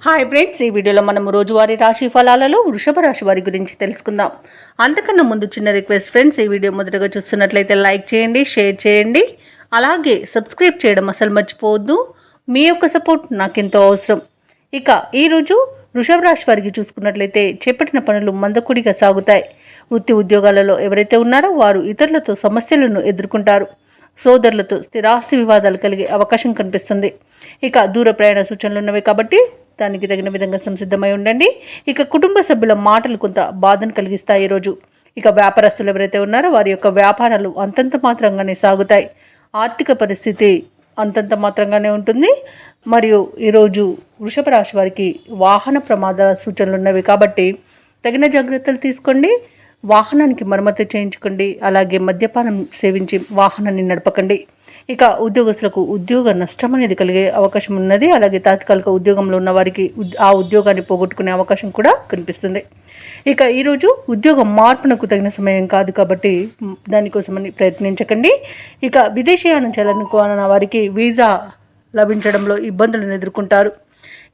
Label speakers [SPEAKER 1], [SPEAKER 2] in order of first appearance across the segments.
[SPEAKER 1] Hi friends, ఈ వీడియోలో మనం రోజువారీ రాశి ఫలాలలో వృషభ రాశి వారి గురించి తెలుసుకుందాం. అంతకన్నా ముందు చిన్న రిక్వెస్ట్ ఫ్రెండ్స్, ఈ వీడియో మొదటగా చూస్తున్నట్లయితే లైక్ చేయండి, షేర్ చేయండి, అలాగే సబ్స్క్రైబ్ చేయడం అసలు మర్చిపోవద్దు. మీ యొక్క సపోర్ట్ నాకెంతో అవసరం. ఇక ఈరోజు వృషభ రాశి వారికి చూసుకున్నట్లయితే చేపట్టిన పనులు మందకొడిగా సాగుతాయి. వృత్తి ఉద్యోగాలలో ఎవరైతే ఉన్నారో వారు ఇతరులతో సమస్యలను ఎదుర్కొంటారు. సోదరులతో స్థిరాస్తి వివాదాలు కలిగే అవకాశం కనిపిస్తుంది. ఇక దూర ప్రయాణ సూచనలు ఉన్నవి కాబట్టి దానికి తగిన విధంగా సంసిద్ధమై ఉండండి. ఇక కుటుంబ సభ్యుల మాటలు కొంత బాధను కలిగిస్తాయి ఈరోజు. ఇక వ్యాపారస్తులు ఎవరైతే ఉన్నారో వారి యొక్క వ్యాపారాలు అంతంత మాత్రంగానే సాగుతాయి. ఆర్థిక పరిస్థితి అంతంత మాత్రంగానే ఉంటుంది. మరియు ఈరోజు వృషభ రాశి వారికి వాహన ప్రమాదాల సూచనలు ఉన్నవి కాబట్టి తగిన జాగ్రత్తలు తీసుకోండి. వాహనానికి మరమ్మతు చేయించుకోండి. అలాగే మద్యపానం సేవించి వాహనాన్ని నడపకండి. ఇక ఉద్యోగస్తులకు ఉద్యోగ నష్టం అనేది కలిగే అవకాశం ఉన్నది. అలాగే తాత్కాలిక ఉద్యోగంలో ఉన్న వారికి ఆ ఉద్యోగాన్ని పోగొట్టుకునే అవకాశం కూడా కనిపిస్తుంది. ఇక ఈరోజు ఉద్యోగం మార్పునకు తగిన సమయం కాదు కాబట్టి దానికోసమని ప్రయత్నించకండి. ఇక విదేశీయానం చేయాలనుకున్న వారికి వీసా లభించడంలో ఇబ్బందులను ఎదుర్కొంటారు.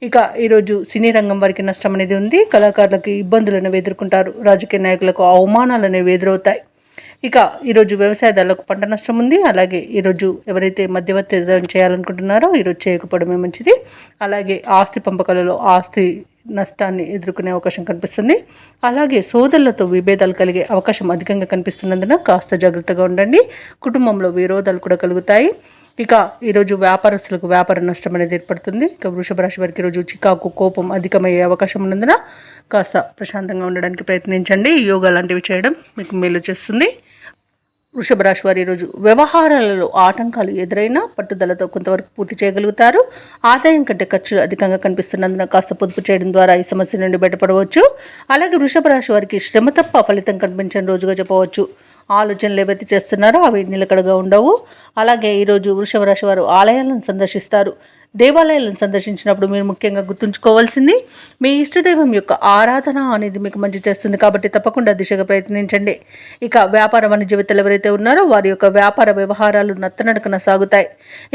[SPEAKER 1] ఇక ఈరోజు సినీ రంగం వారికి నష్టం అనేది ఉంది. కళాకారులకు ఇబ్బందులను ఎదుర్కొంటారు. రాజకీయ నాయకులకు అవమానాలు అనేవి ఎదురవుతాయి. ఇక ఈరోజు వ్యవసాయదారులకు పంట నష్టం ఉంది. అలాగే ఈరోజు ఎవరైతే మధ్యవర్తి చేయాలనుకుంటున్నారో ఈరోజు చేయకపోవడమే మంచిది. అలాగే ఆస్తి పంపకాలలో ఆస్తి నష్టాన్ని ఎదుర్కొనే అవకాశం కనిపిస్తుంది. అలాగే సోదరులతో విభేదాలు కలిగే అవకాశం అధికంగా కనిపిస్తున్నందున కాస్త జాగ్రత్తగా ఉండండి. కుటుంబంలో విరోధాలు కూడా కలుగుతాయి. ఇక ఈరోజు వ్యాపారస్తులకు వ్యాపార నష్టం అనేది ఏర్పడుతుంది. ఇక వృషభ రాశి వారికి ఈరోజు చికాకు కోపం అధికమయ్యే అవకాశం ఉన్నందున కాస్త ప్రశాంతంగా ఉండడానికి ప్రయత్నించండి. యోగా లాంటివి చేయడం మీకు మేలు చేస్తుంది. వృషభ రాశి వారు ఈరోజు వ్యవహారాలలో ఆటంకాలు ఎదురైనా పట్టుదలతో కొంతవరకు పూర్తి చేయగలుగుతారు. ఆదాయం కంటే ఖర్చులు అధికంగా కనిపిస్తున్నందున కాస్త పొదుపు చేయడం ద్వారా ఈ సమస్య నుండి బయటపడవచ్చు. అలాగే వృషభ రాశి వారికి శ్రమ తప్ప ఫలితం కనిపించని రోజుగా చెప్పవచ్చు. ఆలోచనలు ఏవైతే చేస్తున్నారో అవి నిలకడగా ఉండవు. అలాగే ఈరోజు వృషభ రాశి వారు ఆలయాలను సందర్శిస్తారు. దేవాలయాలను సందర్శించినప్పుడు మీరు ముఖ్యంగా గుర్తుంచుకోవాల్సింది మీ ఇష్టదైవం యొక్క ఆరాధన అనేది మీకు మంచి చేస్తుంది కాబట్టి తప్పకుండా దిశగా ప్రయత్నించండి. ఇక వ్యాపార వాణిజ్యవేత్తలు ఎవరైతే ఉన్నారో వారి యొక్క వ్యాపార వ్యవహారాలు నత్తనడకన సాగుతాయి.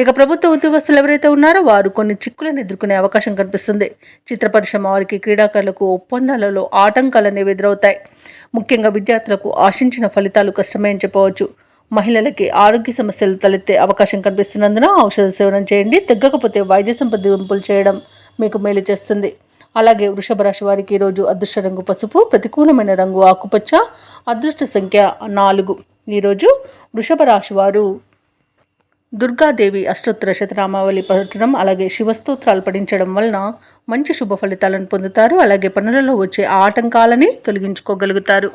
[SPEAKER 1] ఇక ప్రభుత్వ ఉద్యోగస్తులు ఎవరైతే ఉన్నారో వారు కొన్ని చిక్కులను ఎదుర్కొనే అవకాశం కనిపిస్తుంది. చిత్ర పరిశ్రమ వారికి క్రీడాకారులకు ఒప్పందాలలో ఆటంకాలు అనేవి ఎదురవుతాయి. ముఖ్యంగా విద్యార్థులకు ఆశించిన ఫలితాలు కష్టమే అని చెప్పవచ్చు. మహిళలకి ఆరోగ్య సమస్యలు తలెత్తే అవకాశం కనిపిస్తున్నందున ఔషధ సేవనం చేయండి. తగ్గకపోతే వైద్య సంప్రదింపులు చేయడం మీకు మేలు చేస్తుంది. అలాగే వృషభ రాశి వారికి ఈరోజు అదృష్ట రంగు పసుపు, ప్రతికూలమైన రంగు ఆకుపచ్చ, అదృష్ట సంఖ్య 4. ఈరోజు వృషభ రాశి వారు దుర్గాదేవి అష్టోత్తర శతనామావళి పఠనం అలాగే శివస్తోత్రాలు పఠించడం వలన మంచి శుభ ఫలితాలను పొందుతారు. అలాగే పనులలో వచ్చే ఆటంకాలని తొలగించుకోగలుగుతారు.